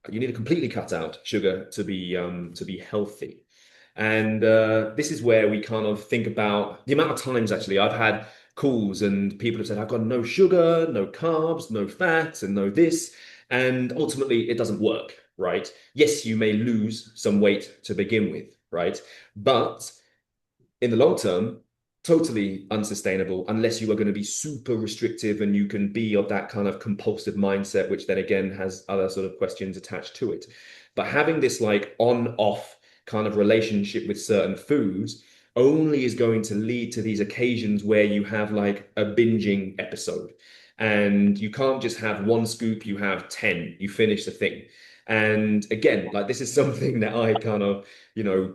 You need to completely cut out sugar to be healthy. And this is where we kind of think about the amount of times actually I've had calls and people have said, I've got no sugar, no carbs, no fats, and no this. And ultimately, it doesn't work, right? Yes, you may lose some weight to begin with, right? But in the long term, totally unsustainable unless you are going to be super restrictive and you can be of that kind of compulsive mindset, which then again has other sort of questions attached to it. But having this like on off kind of relationship with certain foods only is going to lead to these occasions where you have like a binging episode. And you can't just have one scoop, you have 10, you finish the thing. And again, like this is something that I kind of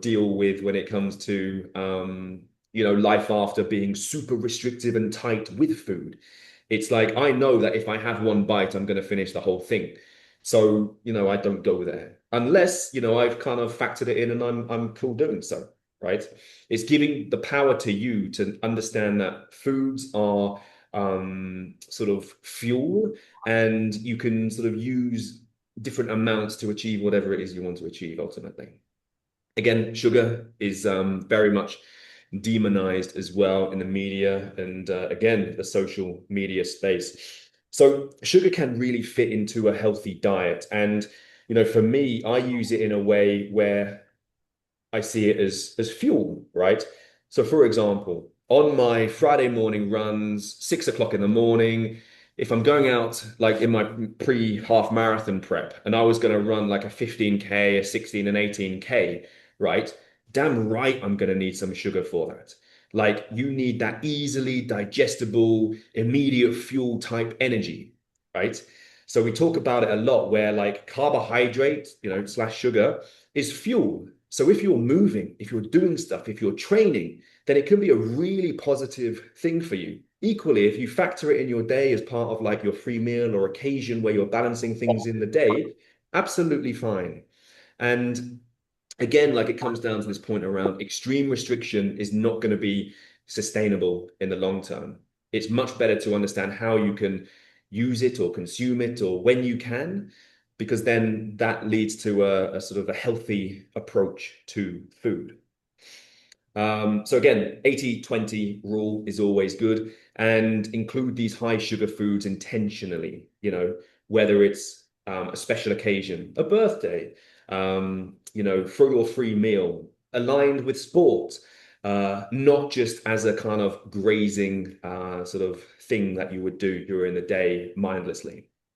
deal with when it comes to life after being super restrictive and tight with food. It's like I know that if I have one bite, I'm going to finish the whole thing. So, I don't go there unless, I've kind of factored it in and I'm cool doing so, right? It's giving the power to you to understand that foods are sort of fuel and you can sort of use different amounts to achieve whatever it is you want to achieve ultimately. Again, sugar is very much demonized as well in the media and again, the social media space. So sugar can really fit into a healthy diet. And, for me, I use it in a way where I see it as fuel, right? So, for example, on my Friday morning runs, 6 o'clock in the morning, if I'm going out like in my pre-half marathon prep and I was going to run like a 15K, a 16 and 18K, right? Damn right, I'm going to need some sugar for that. Like you need that easily digestible, immediate fuel type energy, right? So we talk about it a lot where like carbohydrate, slash sugar is fuel. So if you're moving, if you're doing stuff, if you're training, then it can be a really positive thing for you. Equally, if you factor it in your day as part of like your free meal or occasion where you're balancing things in the day, absolutely fine. And again, like it comes down to this point around extreme restriction is not going to be sustainable in the long term. It's much better to understand how you can use it or consume it or when you can, because then that leads to a sort of a healthy approach to food. So again, 80-20 rule is always good and include these high sugar foods intentionally, whether it's a special occasion, a birthday, for your free meal, aligned with sport, not just as a kind of grazing sort of thing that you would do during the day mindlessly.